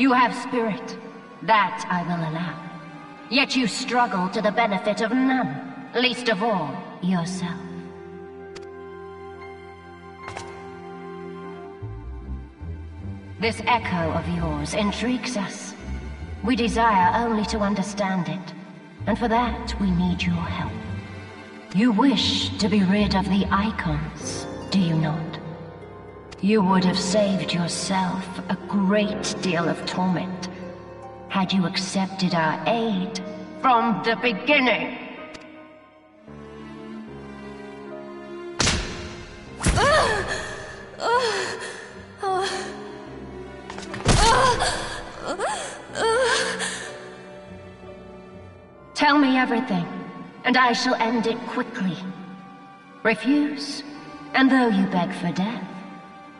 You have spirit. That I will allow. Yet you struggle to the benefit of none, least of all, yourself. This echo of yours intrigues us. We desire only to understand it, and for that we need your help. You wish to be rid of the icons, do you not? You would have saved yourself a great deal of torment had you accepted our aid from the beginning. Tell me everything, and I shall end it quickly. Refuse, and though you beg for death,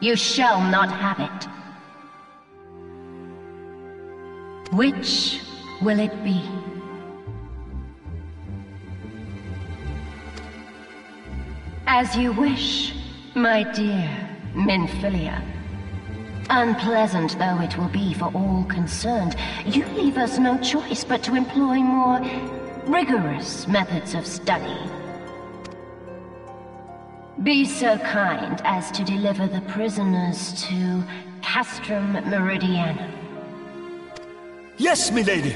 you shall not have it. Which will it be? As you wish, my dear Minfilia. Unpleasant though it will be for all concerned, you leave us no choice but to employ more rigorous methods of study. Be so kind as to deliver the prisoners to Castrum Meridianum. Yes, milady.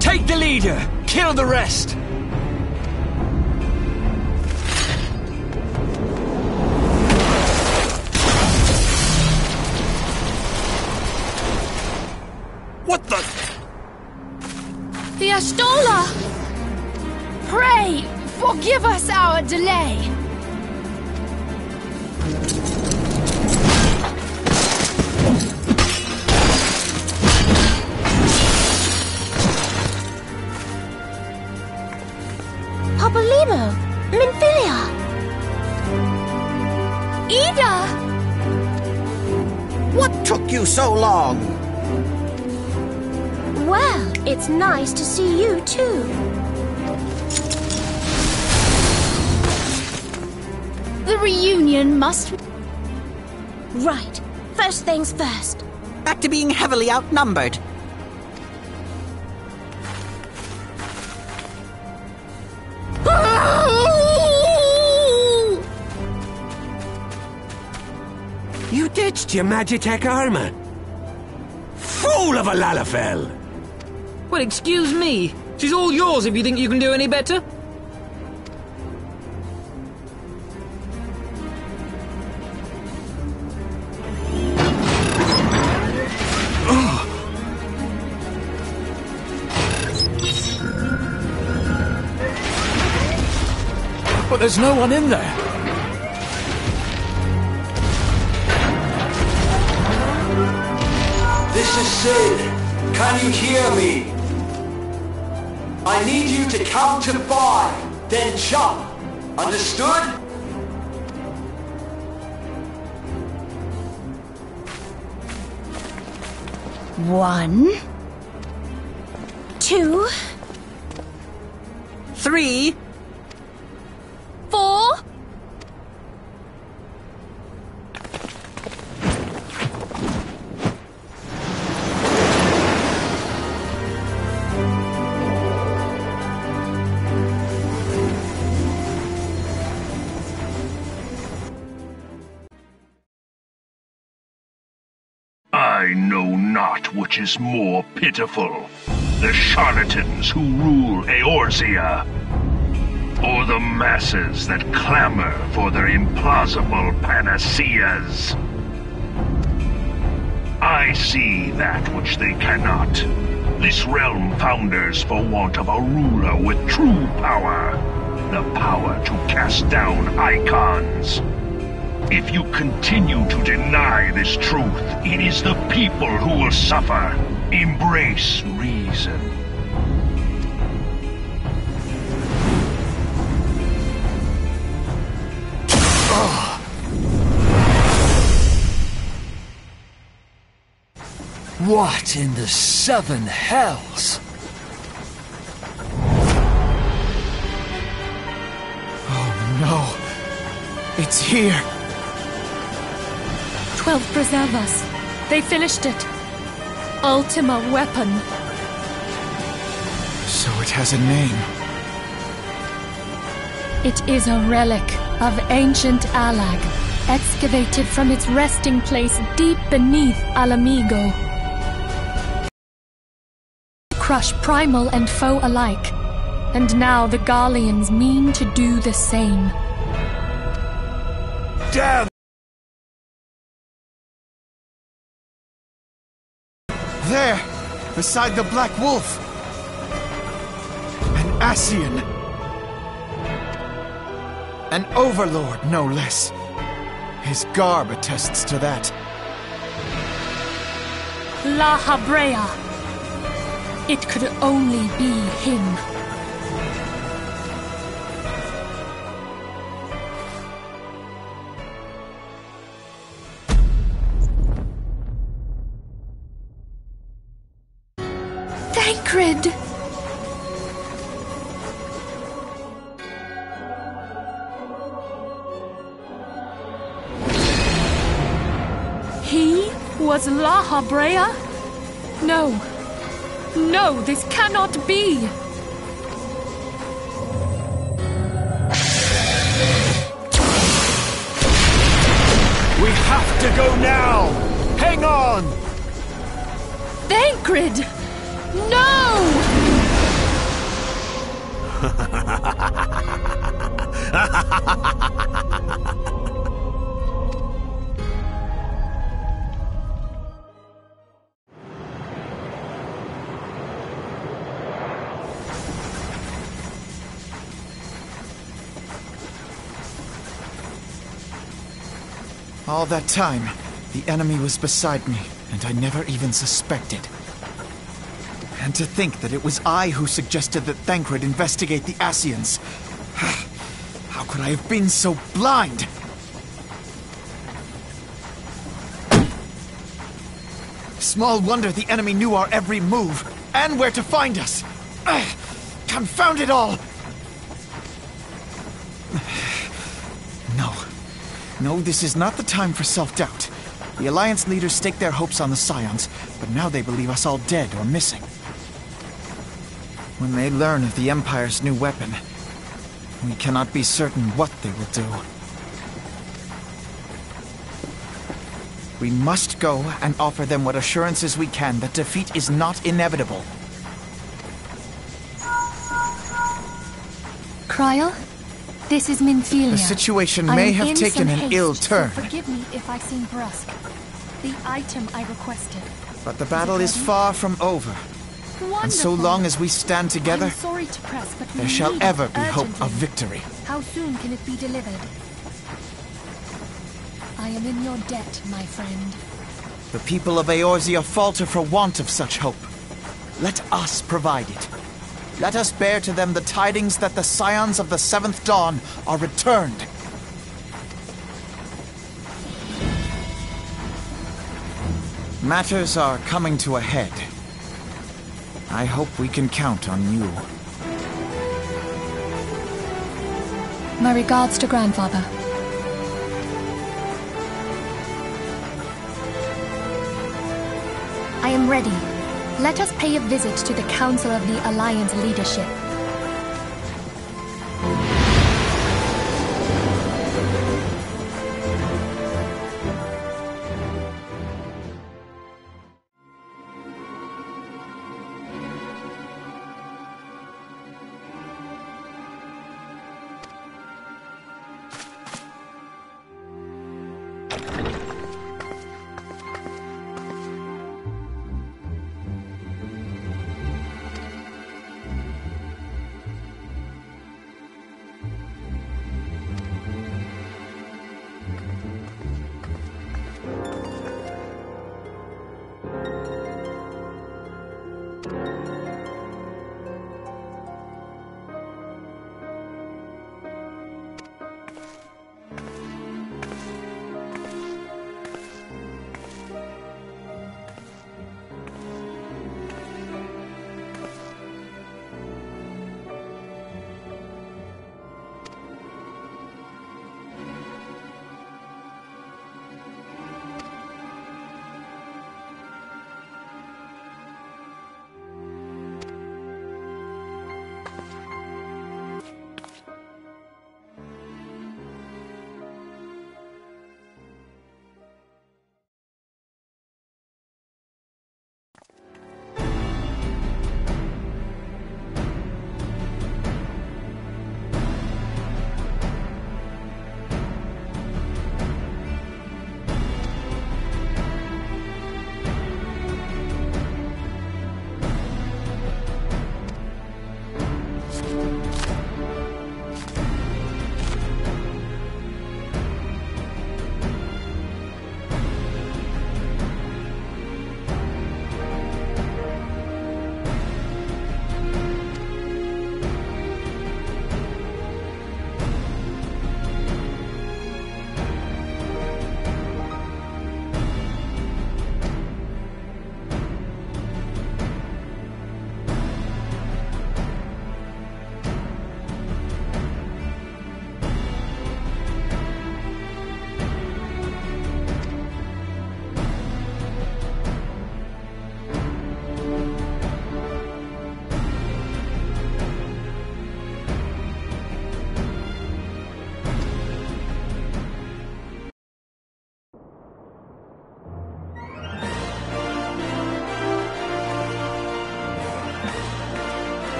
Take the leader! Kill the rest! What the? The Ashtola! Pray, forgive us our delay! Papolimo! Minfilia! Ida! What took you so long? Well, it's nice to see you too. The reunion must... Right. First things first. Back to being heavily outnumbered. You ditched your Magitech armor. Fool of a Lalafell! Well, excuse me. She's all yours if you think you can do any better. But there's no one in there. This is Sid. Can you hear me? I need you to count to 5, then jump. Understood? One... 2... 3. 4... I know not which is more pitiful, the charlatans who rule Eorzea, or the masses that clamor for their implausible panaceas. I see that which they cannot. This realm founders for want of a ruler with true power, the power to cast down icons. If you continue to deny this truth, it is the people who will suffer. Embrace reason. What in the 7 hells? Oh no. It's here. 12 preserve us. They finished it. Ultima weapon. So it has a name. It is a relic of ancient Alag, excavated from its resting place deep beneath Alamigo. Crush primal and foe alike, and now the Garleans mean to do the same. Damn! There, beside the Black Wolf. An Ascian. An overlord, no less. His garb attests to that. La Habrea. It could only be him. Thancred! was Laha Brea? No. No, this cannot be! We have to go now! Hang on! Thancred! No! All that time, the enemy was beside me, and I never even suspected. And to think that it was I who suggested that Thancred investigate the Scions. How could I have been so blind? Small wonder the enemy knew our every move, and where to find us. Confound it all! No, this is not the time for self-doubt. The Alliance leaders staked their hopes on the Scions, but now they believe us all dead or missing. When they learn of the Empire's new weapon, we cannot be certain what they will do. We must go and offer them what assurances we can that defeat is not inevitable. Kryl? This is Minfilia. The situation may have taken an ill turn. So forgive me if I seem brusque. The item I requested. But the battle is far from over. Wonderful. And so long as we stand together, I'm sorry to press, but we there shall need ever it be hope urgently. of victory. How soon can it be delivered? I am in your debt, my friend. The people of Eorzea falter for want of such hope. Let us provide it. Let us bear to them the tidings that the Scions of the Seventh Dawn are returned. Matters are coming to a head. I hope we can count on you. My regards to Grandfather. I am ready. Let us pay a visit to the Council of the Alliance leadership.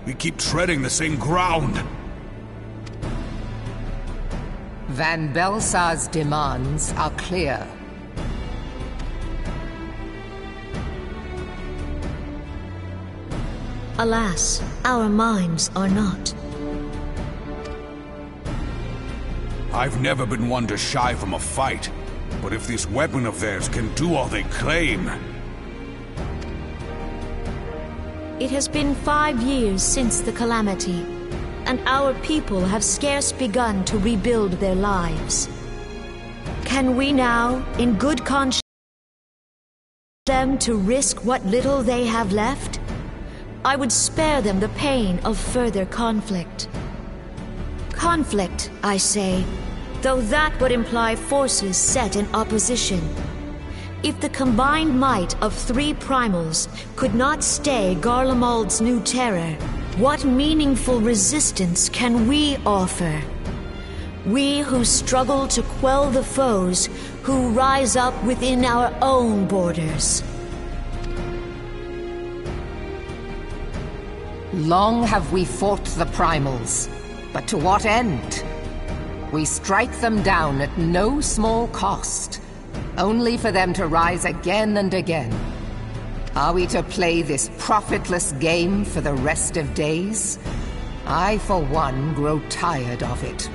We keep treading the same ground. Van Belsar's demands are clear. Alas, our minds are not. I've never been one to shy from a fight, but if this weapon of theirs can do all they claim... It has been 5 years since the calamity, and our people have scarce begun to rebuild their lives. Can we now, in good conscience, them to risk what little they have left? I would spare them the pain of further conflict. Conflict, I say, though that would imply forces set in opposition. If the combined might of 3 primals could not stay Garlemald's new terror, what meaningful resistance can we offer? We who struggle to quell the foes who rise up within our own borders. Long have we fought the primals, but to what end? We strike them down at no small cost, only for them to rise again and again. Are we to play this profitless game for the rest of days? I, for one, grow tired of it.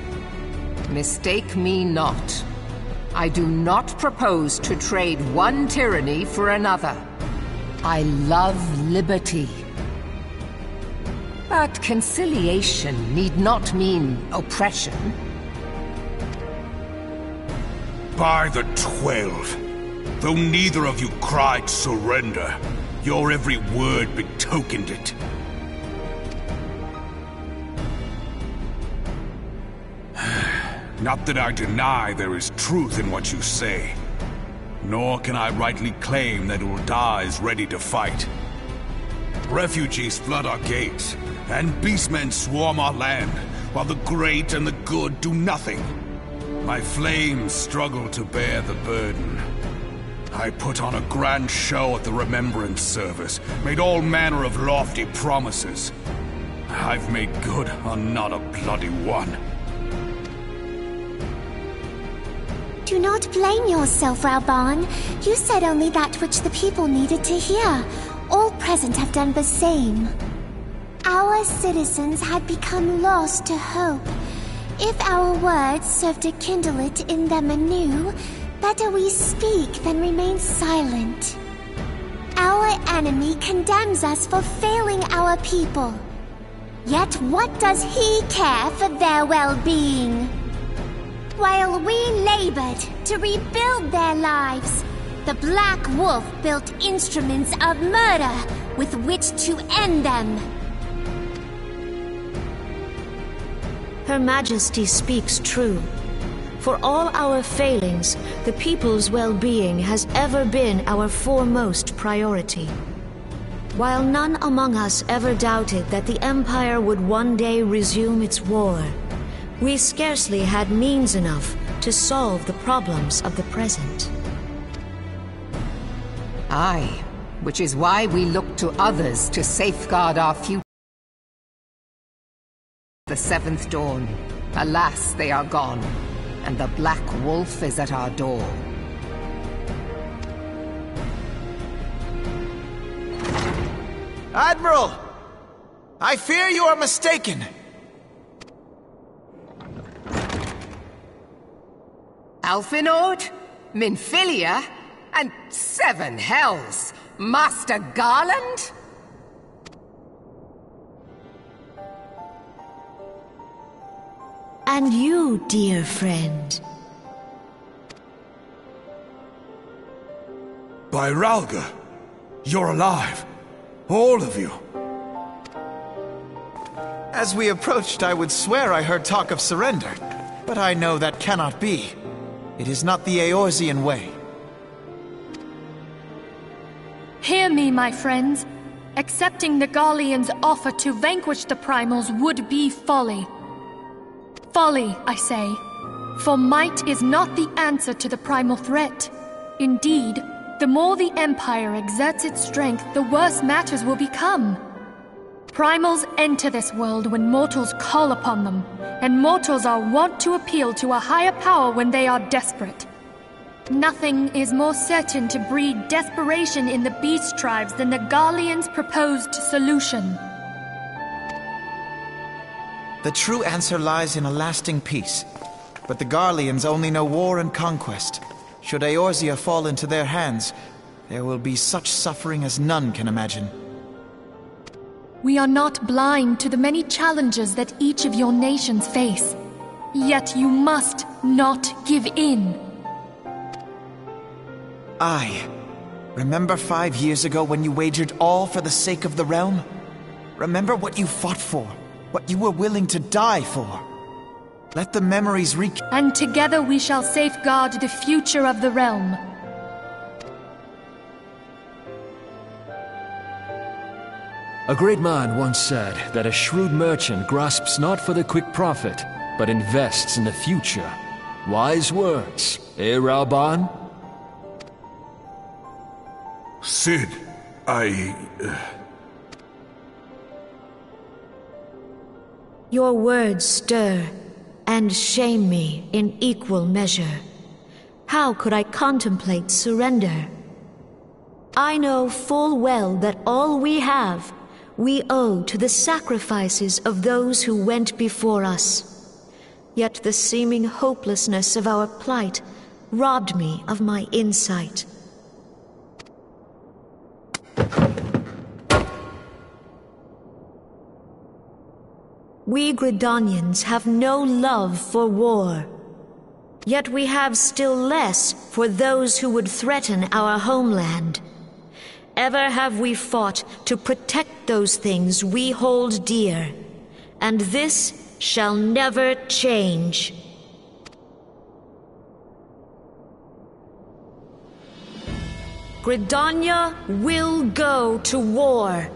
Mistake me not. I do not propose to trade one tyranny for another. I love liberty. But conciliation need not mean oppression. By the 12, though neither of you cried surrender, your every word betokened it. Not that I deny there is truth in what you say, nor can I rightly claim that Ul'dah is ready to fight. Refugees flood our gates, and beastmen swarm our land, while the great and the good do nothing. My flames struggle to bear the burden. I put on a grand show at the Remembrance Service, made all manner of lofty promises. I've made good on not a bloody one. Do not blame yourself, Reborn. You said only that which the people needed to hear. All present have done the same. Our citizens had become lost to hope. If our words serve to kindle it in them anew, better we speak than remain silent. Our enemy condemns us for failing our people. Yet what does he care for their well-being? While we labored to rebuild their lives, the Black Wolf built instruments of murder with which to end them. Her Majesty speaks true. For all our failings, the people's well-being has ever been our foremost priority. While none among us ever doubted that the Empire would one day resume its war, we scarcely had means enough to solve the problems of the present. Aye, which is why we look to others to safeguard our future. The seventh dawn. Alas, they are gone, and the Black Wolf is at our door. Admiral! I fear you are mistaken. Alphinord? Minfilia? And seven hells! Master Garland? And you, dear friend. By Ralga, you're alive. All of you. As we approached, I would swear I heard talk of surrender. But I know that cannot be. It is not the Eorzean way. Hear me, my friends. Accepting the Garleans' offer to vanquish the Primals would be folly. Folly, I say. For might is not the answer to the primal threat. Indeed, the more the Empire exerts its strength, the worse matters will become. Primals enter this world when mortals call upon them, and mortals are wont to appeal to a higher power when they are desperate. Nothing is more certain to breed desperation in the beast tribes than the Garleans' proposed solution. The true answer lies in a lasting peace. But the Garleans only know war and conquest. Should Eorzea fall into their hands, there will be such suffering as none can imagine. We are not blind to the many challenges that each of your nations face. Yet you must not give in. Aye. Remember 5 years ago when you wagered all for the sake of the realm? Remember what you fought for, what you were willing to die for. Let the memories And together we shall safeguard the future of the realm. A great man once said that a shrewd merchant grasps not for the quick profit, but invests in the future. Wise words, eh, Reborn? Sid, Your words stir and shame me in equal measure. How could I contemplate surrender? I know full well that all we have, we owe to the sacrifices of those who went before us. Yet the seeming hopelessness of our plight robbed me of my insight. We Gridanians have no love for war. Yet we have still less for those who would threaten our homeland. Ever have we fought to protect those things we hold dear, and this shall never change. Gridania will go to war.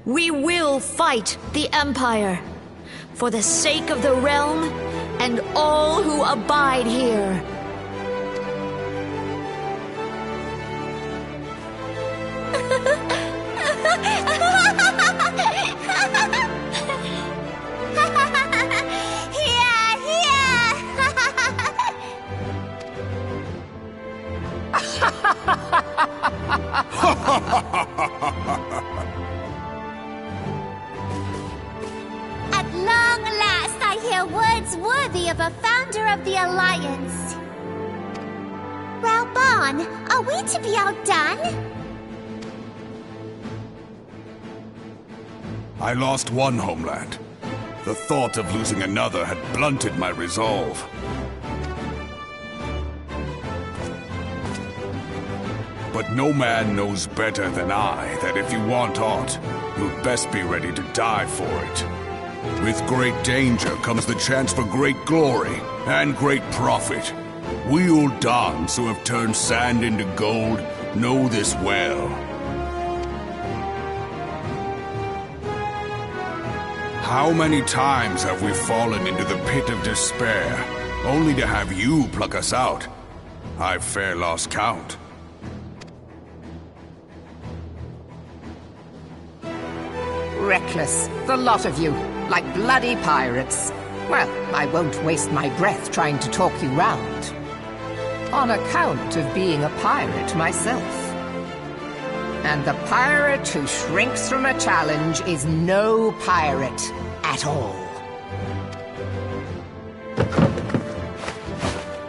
We will fight the Empire, for the sake of the realm and all who abide here. deeds worthy of a founder of the Alliance. Reborn, are we to be outdone? I lost one homeland. The thought of losing another had blunted my resolve. But no man knows better than I that if you want aught, you'd best be ready to die for it. With great danger comes the chance for great glory and great profit. We Uldans who have turned sand into gold know this well. How many times have we fallen into the pit of despair, only to have you pluck us out? I've fair lost count. Reckless, the lot of you, like bloody pirates. Well, I won't waste my breath trying to talk you round. On account of being a pirate myself. And the pirate who shrinks from a challenge is no pirate at all.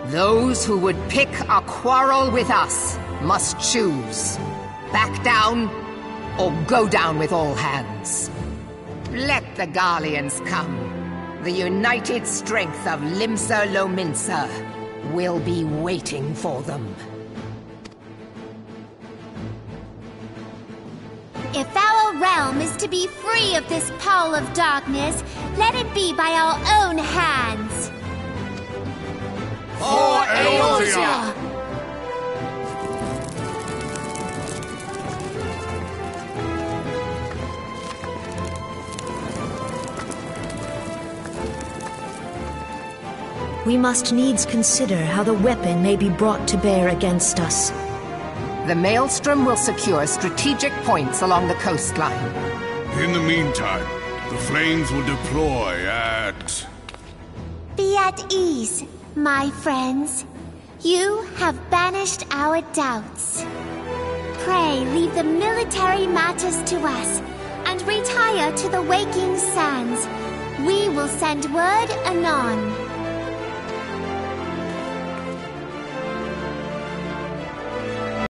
Those who would pick a quarrel with us must choose. Back down, or go down with all hands. Let the Garleans come. The united strength of Limsa Lominsa will be waiting for them. If our realm is to be free of this pall of darkness, let it be by our own hands. For Eorzea! We must needs consider how the weapon may be brought to bear against us. The Maelstrom will secure strategic points along the coastline. In the meantime, the flames will deploy at... Be at ease, my friends. You have banished our doubts. Pray leave the military matters to us, and retire to the waking sands. We will send word anon.